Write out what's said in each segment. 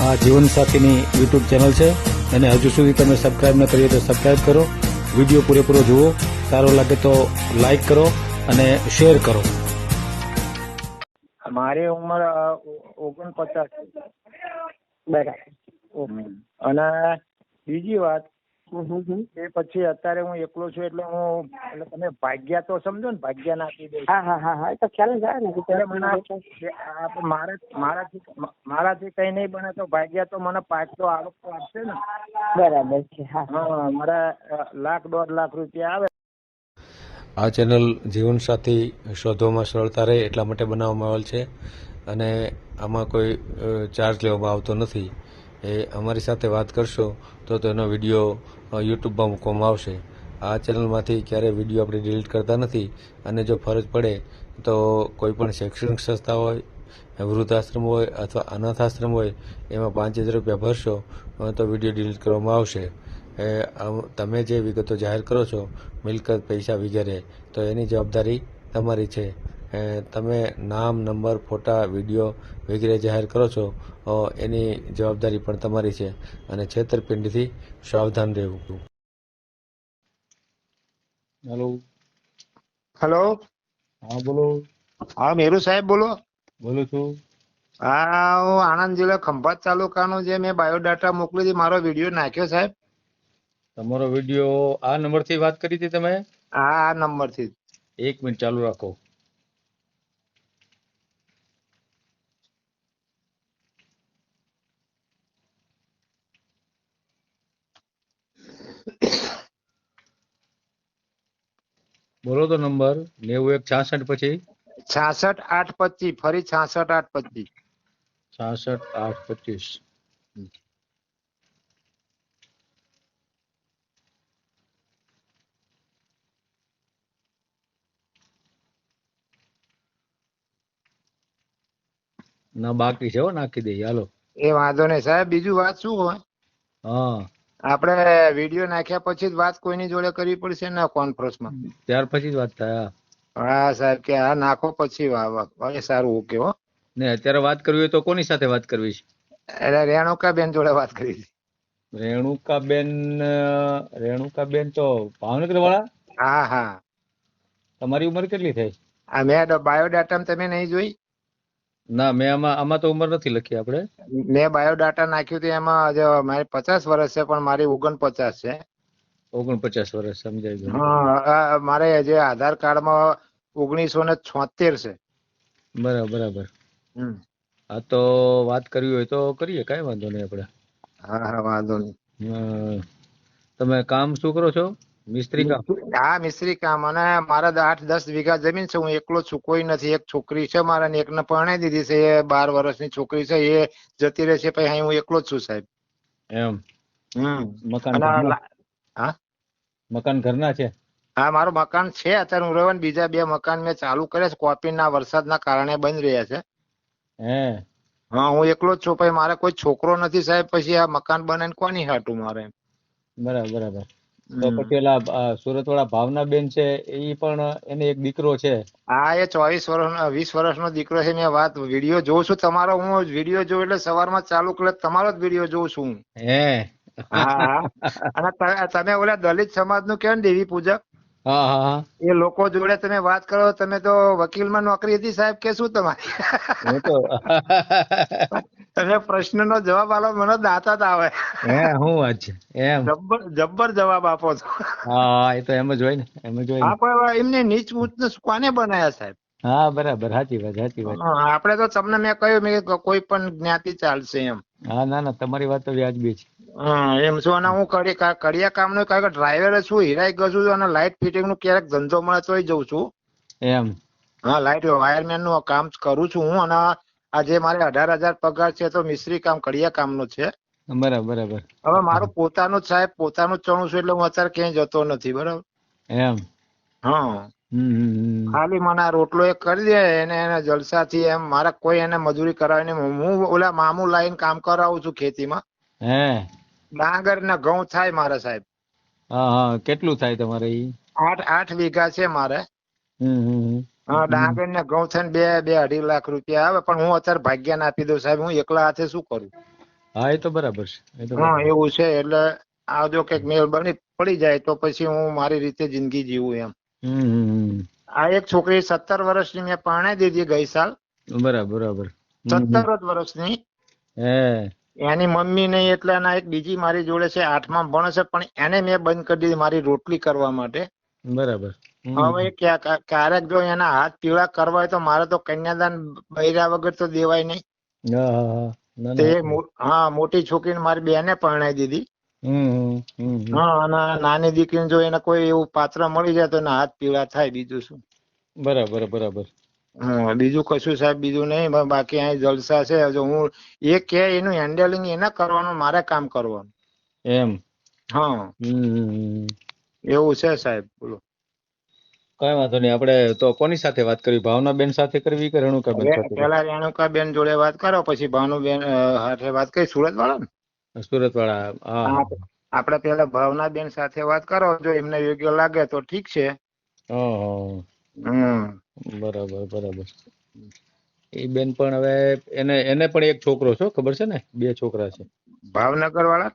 આ જીવનસાથીની YouTube channel છે અને હજુ સુધી તમે સબસ્ક્રાઇબ ન કરી હોય તો સબસ્ક્રાઇબ કરો. વિડીયો પૂરેપૂરો જુઓ, સારો લાગે તો લાઈક કરો અને શેર કરો. મારી ઉંમર 49 બરાબર. અને બીજી વાત એ પછી અત્યારે હું એકલો છું એટલે તમે ભાગ્યા તો સમજો ને, ભાગ્યા નાખી દે. હા એ તો ખ્યાલ જ આવે ને કે મારાથી કઈ નહીં બને તો ભાગ્યા તો મને 5 તો આવક તો આપશે ને. બરાબર છે. હા મારા $1.5 લાખ રૂપિયા આવે. આ ચેનલ જીવનસાથી શોધવામાં સરળતા રહે એટલા માટે બનાવવામાં આવેલ છે અને આમાં કોઈ ચાર્જ લેવામાં આવતો નથી. એ અમારી સાથે વાત કરશો તો તેનો વિડીયો યુટ્યુબમાં મૂકવામાં આવશે. આ ચેનલમાંથી ક્યારેય વિડીયો આપણે ડિલીટ કરતા નથી અને જો ફરજ પડે તો કોઈ પણ શૈક્ષણિક સંસ્થા હોય, વૃદ્ધાશ્રમ હોય અથવા અનાથ આશ્રમ હોય એમાં 5000 રૂપિયા ભરશો તો વિડીયો ડિલીટ કરવામાં આવશે. તમે જે વિગતો જાહેર કરો છો, મિલકત, પૈસા વગેરે, તો એની જવાબદારી તમારી છે. તમે નામ, નંબર, ફોટા, વિડીયો વગેરે જાહેર કરો છો એની જવાબદારી પણ તમારી છે અને છેતરપિંડીથી સાવધાન રહેવું. હેલો. હેલો. હા બોલો. હા મેરુ સાહેબ બોલો. બોલું છું. હા, હું આણંદ જિલ્લા ખંભાત તાલુકાનો જે મેં બાયોડાટા મોકલી હતી, મારો વિડીયો નાખ્યો સાહેબ. તમારો વિડીયો આ નંબરથી વાત કરી હતી તમે? હા, આ નંબરથી. 1 મિનિટ ચાલુ રાખો. બોલો તો નંબર. 9166 પછી 66 825, ફરી 66 825. 66 825. ના બાકી છે હો, નાખી દઈએ હાલો. એ વાંધો નહીં સાહેબ. બીજું વાત શું હોય, હા આપણે વિડીયો નાખ્યા પછી જ વાત કોઈની જોડે કરવી પડશે ને કોન્ફરન્સમાં? ત્યાર પછી જ વાત થાય. હા સાહેબ, કે આ નાખો પછી વાહ સારું. ઓકે હો. ને અત્યારે વાત કરવી હોય તો કોની સાથે વાત કરવી છે? એટલે રેણુકાબેન જોડે વાત કરી હતી. રેણુકાબેન તો ભાવનગર વાળા? હા હા. તમારી ઉંમર કેટલી થઈ? આ મેં બાયોડાટા તમે નહીં જોઈ? ના, મેં આમાં તો ઉંમર નથી લખી આપણે. મેં બાયોડાટા નાખ્યું હતું, એમાં મારી 50 વર્ષ છે પણ મારી 49 છે. 49 વર્ષ, સમજાઈ ગયું. હા, મારે જે આધાર કાર્ડમાં 1976 છે. બરાબર. હા તો વાત કરવી હોય તો કરીએ, કાંઈ વાંધો નહીં આપણે. હા વાંધો નહીં. તમે કામ શું કરો છો? મિસ્ત્રી કામ? હા, મિસ્ત્રી કામ. અને મારા 8-10 વીઘા જમીન છે. હું એકલો છું, કોઈ નથી. એક છોકરી છે મારા ને એકને પરણાઈ દીધી છે. એ 12 વર્ષની છોકરી છે, એ જતી રહે છે. પછી હું એકલો જ છું સાહેબ. એમ? મકાન અને ઘરના? હા, મકાન ઘરના છે? હા, મારું મકાન છે અત્યારે. હું રહેવાનું બીજા 2 મકાન મેં ચાલુ કર્યા છે, કોપીના વરસાદના કારણે બંધ રહ્યા છે. હે? હા, હું એકલો જ છું. પછી મારે કોઈ છોકરો નથી સાહેબ. પછી આ મકાન બનાવીને કોની હાટું મારે? બરાબર. તો પછી પેલા સુરત વાળા ભાવનાબેન છે, એ પણ એને એક દીકરો છે. હા, એ 20 વર્ષનો દીકરો છે. મેં વિડીયો જોઉં છું તમારો. હું વિડીયો જોઉં એટલે સવારમાં ચાલુ કરે તમારો જ વિડીયો જોઉં છું. હે? હા. અને તમે ઓલા દલિત સમાજ નું કેવું ને, દેવી પૂજક, હા. એ લોકો જોડે તમે વાત કરો. તમે તો વકીલમાં નોકરી હતી સાહેબ કે શું તમારી? હું તો તમે પ્રશ્નનો જવાબ આલો, મને દાંત આવે. હું વાત છે એમ? જબ્બર જવાબ આપો છો. હા, એ તો એમ જ હોય ને. હા, પણ એમને નીચ ઊંચ કોને બનાયા સાહેબ? હા, બરાબર. સાચી વાત. આપડે તો તમને મેં કહ્યું કોઈ પણ જ્ઞાતિ ચાલશે એમ. હા, ના, તમારી વાત તો વ્યાજબી છે. એમ શું? અને હું કડિયા કામ નો ડ્રાઈવર છું, હિરાઈ ગયો છું. અને લાઇટ ફિટિંગ નું ક્યારેક ધંધો મળે તોય જઉં છું. એમ? હા, લાઇટ વાયરમેન નું કામ કરું છું હું. અને આજે મારે 18,000 પગાર છે, તો મિસ્ત્રી કામ કડિયા કામ નું છે. બરાબર. હવે મારું પોતાનું જ સાહેબ, પોતાનું જ ચણું છું, એટલે હું અત્યારે ક્યાંય જતો નથી. બરાબર. એમ? હા. ખાલી મને આ રોટલો એક કરી દે, એને જલસાથી એમ. મારે કોઈ એને મજૂરી કરાવી નહીં. હું ઓલા મામું લાઈન કામ કરાવું છું ખેતીમાં. હે? ડાંગર ને ઘઉં થાય મારે સાહેબ. હા. કેટલું થાય તમારે? 8 વીઘા છે મારે. હા, ડાંગર ને ઘઉં થઈને 2-2.5 લાખ રૂપિયા આવે. પણ હું અત્યારે ભાગ્યાને આપી દઉં સાહેબ. હું એકલા હાથે શું કરું? હા, એ તો બરાબર છે, એ તો હા બરાબર. એવું છે. એટલે આ જો કઈક મેળ બની પડી જાય તો પછી હું મારી રીતે જિંદગી જીવું એમ. હમ. આ એક છોકરી 17 વર્ષની મેં પરણાઈ દીધી ગઈ સાલ. બરાબર બરાબર. 17 જ વર્ષની. હે. એની મમ્મી નહીં એટલે એના એક બીજી મારી જોડે છે 8મા ભણે છે, પણ એને મેં બંધ કરી દીધી મારી રોટલી કરવા માટે. બરાબર. હવે ક્યારેક જો એના હાથ પીળા કરવા હોય તો મારે તો કન્યાદાન બૈરા વગર તો દેવાય નહીં. હા હા હા. ના તે ના. હા મોટી છોકરીને મારી બેને પરણાઈ દીધી. હમ. હા અને નાની દીકરીને જો એને કોઈ એવું પાત્ર મળી જાય તો એના હાથ પીળા થાય, બીજું શું. બરાબર બરાબર. હા બીજું કશું સાહેબ બીજું નહીં. બાકી અહીં જલસા છે. જો હું એ કે એનું હેન્ડલિંગ એને કરવાનું, મારે કામ કરવાનું. એમ. હા હમ. એવું છે સાહેબ. બોલો. કઈ વાંધો નહીં. આપણે તો કોની સાથે વાત કરવી? ભાવનાબેન સાથે કરવી કે રેણુકાબેન હવે સાથે? પેલા રેણુકાબેન જોડે વાત કરો, પછી ભાનુબેન સાથે વાત કરી, સુરત વાળા ને. સુરત વાળા. હા હા હા. આપડે પેલા ભાવનાબેન સાથે વાત કરો, જો એમને યોગ્ય લાગે તો ઠીક છે. હા. હમ. બરાબર બરાબર. એ બેન પણ હવે એને પણ એક છોકરો છો, ખબર છે ને? 2 છોકરા છે. ભાવનગર વાળા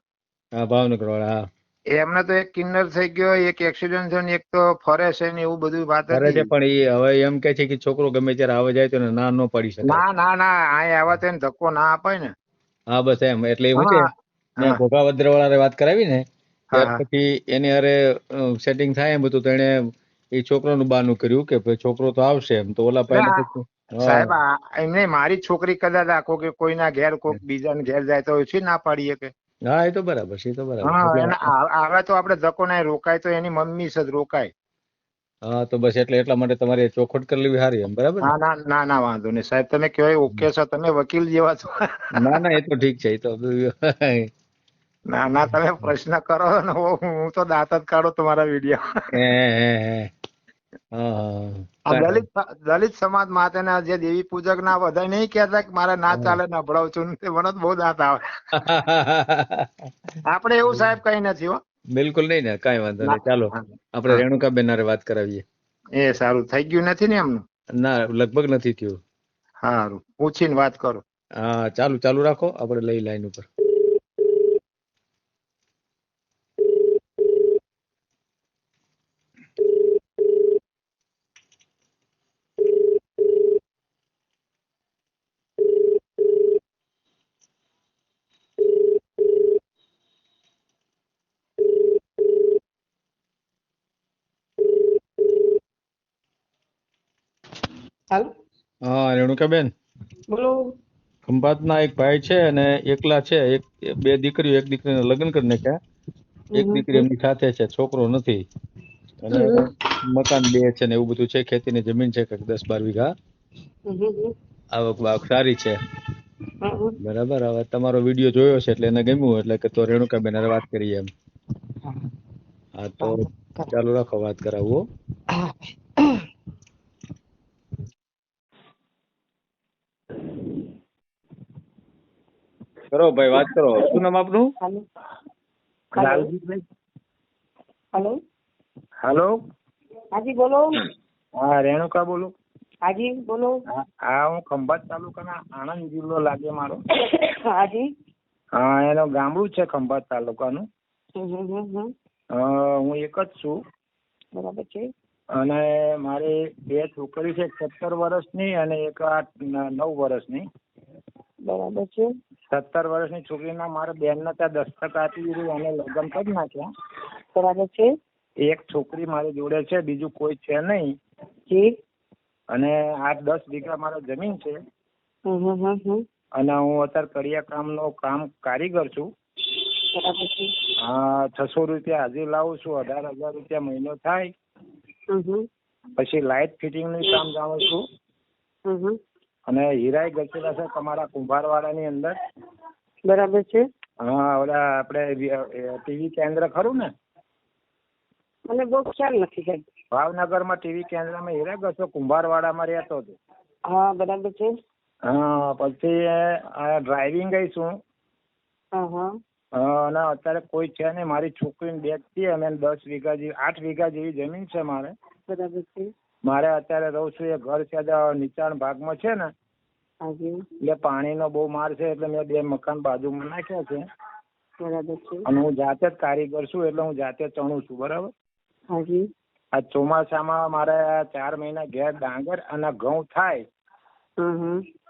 હા, ભાવનગર વાળા. હા. એમને તો એક કિન્નર થઈ ગયો, એક એક્સિડન્ટ થયો ને એક તો ફરે છે ને એવું બધું વાત કરે છે હતી. પણ એ હવે એમ કે છે કે છોકરો ગમે ત્યારે આવે જાય તો એને ના ન પાડી શકાય. ના ના ના અહીં આવા તો એને ધક્કો ના અપાય ને. હા બસ એમ. એટલે એવું છે, હા મેં હા ઘોઘાવદ્ર વાળાને વાત કરાવી ને હા ત્યાર હા પછી એની હારે સેટિંગ થાય એમ હતું તો એને એ છોકરાનું બહાનું કર્યું કે ભાઈ છોકરો તો આવશે એમ. તો ઓલા એટલે ભાઈને પછી હા. સાહેબ એમને મારી છોકરી કદાચ રાખો કે કોઈના ઘેર કોઈક બીજાના ઘેર જાય તો ઓછી ના પાડીએ કે. હા, એ તો બરાબર છે, એ તો બરાબર છે. હા એટલે એને આવે તો આપડે ધક્કો ના રોકાય તો એની મમ્મી છે જ રોકાય. હા તો બસ એટલે એટલા માટે તમારે ચોખવટ કરી લેવી સારી એમ. બરાબર ને? ના ના ના ના વાંધો નહીં સાહેબ, તમે કહેવાય ઓકે છો, તમે વકીલ જેવા છો. ના ના, એ તો ઠીક છે. એ તો ના ના તમે પ્રશ્ન કરો ને હું તો દાંત જ કાઢું તમારા વિડીયો. હે. હા આ હા. દલિત સમાજ માટેના જે દેવી પૂજક ના બધા નહીં કહેતા કે મારે ના ચાલે નભળાવ છું, મને તો બહુ દાંત આવે. આપડે એવું સાહેબ કઈ નથી હો. બિલકુલ નહીં ને, કાંઈ વાંધો ના નહીં. ચાલો હા આપણે હા. રેણુકાબેન હારે વાત કરાવીએ. એ સારું થઈ ગયું નથી ને એમનું? ના, લગભગ નથી થયું. સારું પૂછીને વાત કરો. હા, ચાલુ રાખો, આપણે લઈ લાઈન ઉપર. હાલો હા, રેણુકાબેન. બોલો. ખંભાતના એક ભાઈ છે અને એકલા છે. 2 દીકરીઓ, એક દીકરીના લગ્ન કરી નાખ્યા. એક દીકરી એમની સાથે છે, છોકરો નથી. અને મકાન 2 છે ને એવું બધું છે. ખેતીની જમીન છે, કંઈક 10-12 વીઘા. આવક બાવક સારી છે. બરાબર. હવે તમારો વિડીયો જોયો છે એટલે એને ગમ્યું, એટલે કે તો રેણુકાબેન હારે વાત કરીએ એમ. હા તો ચાલુ રાખો, વાત કરાવું. કરો ભાઈ, વાત કરો. શું નામ આપનું? હાલો લાલજીભાઈ. હાલો હાલો. હાજી બોલો. હા રેણુકા બોલું. હાજી બોલો. હા હું ખંભાત તાલુકાના આણંદ જિલ્લો લાગે મારો. હાજી. હા એનું ગામડું છે ખંભાત તાલુકાનું. હું એક જ છું. બરાબર છે. અને મારી 2 છોકરી છે, 17 વર્ષની અને એક 9 વર્ષની. બરાબર છે. 17 વર્ષની છોકરીના મારા બેનના ત્યાં દસ્તક આપી દીધું અને લગ્ન કરી નાખ્યા. બરાબર છે. એક છોકરી મારી જોડે છે, બીજું કોઈ છે નહીં. જી. અને 8-10 વીઘા મારે જમીન છે. અને હું અત્યારે કડિયા કામ કારીગર છું. બરાબર છે. 600 રૂપિયા હાજરી લાવું છું, 18,000 રૂપિયા મહિનો થાય. પછી લાઇટ ફિટિંગ નું કામ જાણું છું. અને હીરાય ગચેલા છે તમારા કુંભારવાડાની અંદર. બરાબર છે. હા ઓલા આપણે ટીવી કેન્દ્ર ખરું ને? મને બહુ ખ્યાલ નથી સાહેબ. ભાવનગરમાં ટીવી કેન્દ્રમાં હીરા ગચો કુંભારવાડામાં રહેતો હતો. હા બરાબર છે. હા પછી ડ્રાઇવિંગ ગઈ છું. અને અત્યારે કોઈ છે નહીં. મારી છોકરીને 2 છે અને 10 વીઘા જેવી 8 વીઘા જેવી જમીન છે મારે. બરાબર છે. મારે અત્યારે રહું છું એ ઘર છે નીચાણ ભાગમાં છે ને હાજી. એટલે પાણીનો બહુ માર છે એટલે મેં 2 મકાન બાજુમાં નાખ્યા છે બરાબર છે. અને હું જાતે જ કારીગર છું એટલે હું જાતે ચણું છું. બરાબર. હાજી. આ ચોમાસામાં મારે 4 મહિના ઘેર ડાંગર અને ઘઉં થાય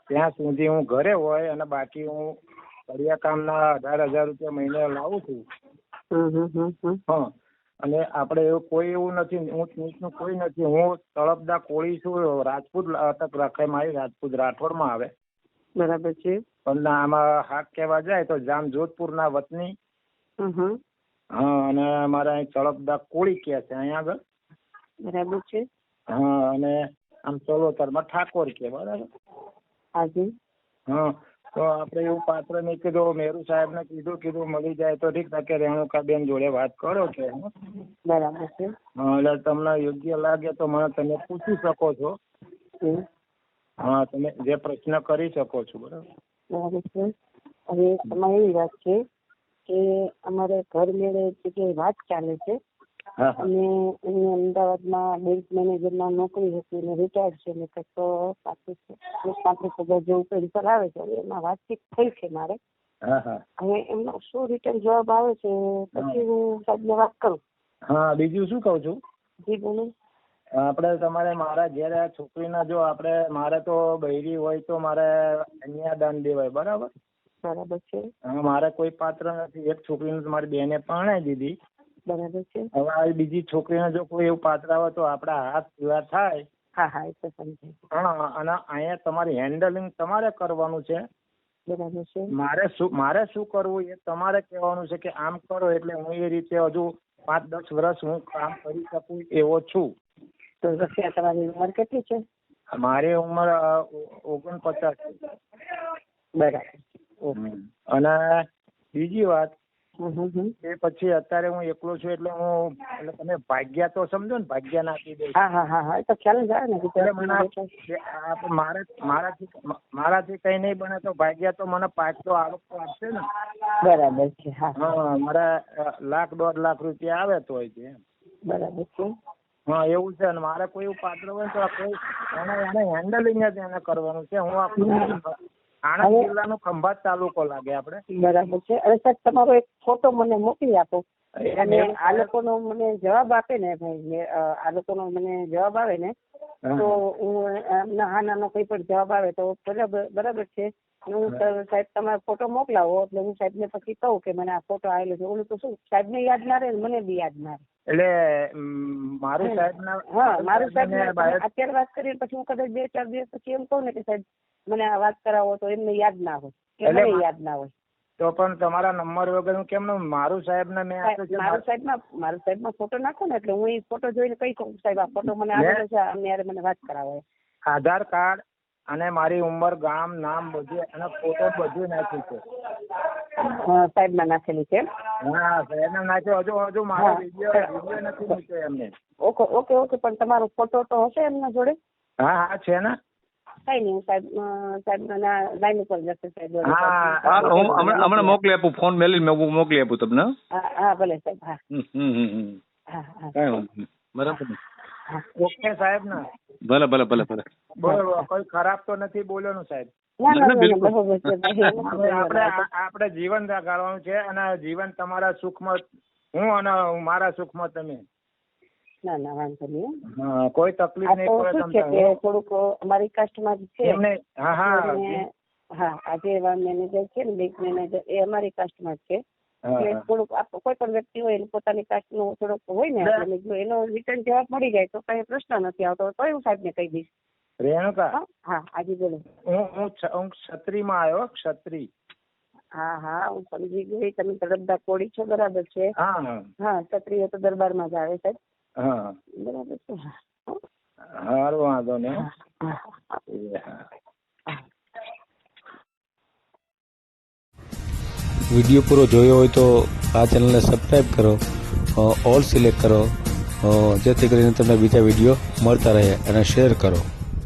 ત્યાં સુધી હું ઘરે હોય અને બાકી હું કડિયા કામના 18,000 રૂપિયા મહિને લાવું છું. હા. અને આપણે એવું નથી, ઊંચ નીચનું કોઈ નથી. હું તળપદા કોળી છું, રાજપૂત અટક રખાય મારી, રાજપૂત રાઠોડમાં આવે. બરાબર છે. પણ આમાં હાક કહેવા જાય તો જામ જોધપુરના વતની. હા. અને અમારે અહીં તળપદા કોળી કહે છે અહીંયા આગળ. બરાબર છે. હા. અને આમ ચલોતરમાં ઠાકોર કે. બરાબર. હાજી. હા. તો આપણે એવું પાત્ર નહીં કીધું, મેરુ સાહેબને કીધું મળી જાય તો ઠીક, કે રેણુકાબેન જોડે વાત કરો કે. બરાબર છે. હા. એટલે તમને યોગ્ય લાગે તો મને તમે પૂછી શકો છો. હા. તમે જે પ્રશ્ન કરી શકો છો. બરાબર. બરાબર છે. હવે તમારી એવી વાત છે કે અમારે ઘર મેળે જગ્યાએ વાત ચાલે છે અને એમને અમદાવાદમાં બેંક મેનેજરમાં નોકરી હતી અને રિટાયર્ડ છે ને કંઈક 35,000 જેવું પેન્શન આવે છે. એમાં વાતચીત થઈ છે મારે. હવે એમનો શું રિટર્ન જવાબ આવે છે પછી હું સાહેબને વાત કરું. હા. બીજું શું કહું છું? જી બોલો. આપણે તમારે મારા ઘેર છોકરીના જો આપણે મારે તો બૈરી હોય તો મારે કન્યાદાન દેવાય. બરાબર. બરાબર છે. મારે કોઈ પાત્ર નથી. એક છોકરીને મારી બેને પરણાવી દીધી. બરાબર છે. હવે આ બીજી છોકરીને જો કોઈ એવું પાત્ર આવે તો આપણા હાથ પીવા થાય. હા. એ તો સમજે. હા. અને અહીંયા તમારી હેન્ડલિંગ તમારે કરવાનું છે. બરાબર છે. મારે શું કરવું એ તમારે કહેવાનું છે કે આમ કરો એટલે હું એ રીતે હજુ 5-10 વર્ષ હું કામ કરી શકું એવો છું. તો અત્યારે તમારી ઉંમર કેટલી છે? મારી ઉંમર 49 છે. બરાબર. અને બીજી વાત હમ. એ પછી અત્યારે હું એકલો છું એટલે તમે ભાગ્યા તો સમજો ને, ભાગ્યા નાખી દે. હા. એ તો ખ્યાલ જ આવે ને. મારાથી કઈ નહીં બને તો ભાગ્યા તો મને 5 તો આવક તો આપશે ને. બરાબર છે. હા. મારે 1,00,000-1.5 લાખ રૂપિયા આવે તો છે. બરાબર છે. હા. એવું છે. અને મારે કોઈ એવું પાત્ર હોય તો કોઈ એને હેન્ડલિંગ જ એને કરવાનું છે. હું આપણું આણંદ જિલ્લાનો ખંભાત તાલુકો લાગે આપણે. બરાબર છે. અરે સાહેબ તમારો એક ફોટો મને મોકલી આપો અને આ લોકોનો મને જવાબ આપે ને ભાઈ, આ લોકોનો મને જવાબ આવે ને તો હું હા નાનો કઈ પણ જવાબ આવે તો બરાબર છે. હું સાહેબ તમારો ફોટો મોકલાવો એટલે હું સાહેબને પછી કહું કે મને આ ફોટો આવેલો છે. ઓલું તો શું સાહેબને યાદ ના રહે ને મને બી યાદ ના રહે. એટલે મારું સાહેબના મારું સાહેબ અત્યારે વાત કરીએ પછી હું કદાચ 2-4 દિવસ પછી એમ કહું ને કે સાહેબ મને આ વાત કરાવો તો એમને યાદ ના હોય કે મને યાદ ના હોય. તો પણ તમારા નંબર વગર હું કેમ મારું સાહેબને મેં મારું સાહેબમાં ફોટો નાખો ને એટલે હું એ ફોટો જોઈને કઈ કહું સાહેબ આ ફોટો મને આવેલો છે, અમને મને વાત કરાવો. આધાર કાર્ડ અને મારી ઉંમર, ગામ, નામ બધું અને ફોટો બધું નાખ્યું છે. સાહેબમાં નાખેલી છે. હા. સાહેબને નાખ્યો. હજુ મારો વિડીયો નથી મૂક્યો એમને. ઓકે. પણ તમારો ફોટો તો હશે એમના જોડે? હા. છે ને. કઈ નહીં, સાહેબ લાઈન ઉપર જશે સાહેબ. હું હમણાં મોકલી આપું, ફોન મેલીને મોકલી આપું તમને. હા ભલે સાહેબ. હા. બરાબર. ઓકે સાહેબ ને. ભલે. બરોબર. કોઈ ખરાબ તો નથી બોલ્યો ને સાહેબ? આપણે જીવન ગાળવાનું છે અને જીવન તમારા સુખમાં હું અને મારા સુખમાં તમે. ના વાંધો નહીં. કોઈ તકલીફ નહીં પડે. થોડુંક અમારી કાસ્ટમાં છે. આજે મેનેજર છે ને, બેંક મેનેજર, એ અમારી કાસ્ટમાં છે. થોડુંક કોઈ પણ વ્યક્તિ હોય એને પોતાની કાસ્ટ નો થોડોક હોય ને એટલે એનો રિટર્ન જવાબ મળી જાય તો કઈ પ્રશ્ન નથી આવતો તો હું સાહેબ ને કહી દઈશ. રેણુકા. હા. આજે બોલો. હું ક્ષત્રિયમાં આવ્યો. ક્ષત્રિય. હા. હું સમજી ગઈ. તમે તળપદા કોળી છો. બરાબર છે. હા. ક્ષત્રિય તો દરબારમાં જ આવે સાહેબ. હા. બરાબર છે. સારું. વાંધો નહીં. વિડીયો પૂરો જોયો હોય તો આ ચેનલને સબસ્ક્રાઈબ કરો, ઓલ સિલેક્ટ કરો, જેથી કરીને તમને બીજા વિડીયો મળતા રહે અને શેર કરો.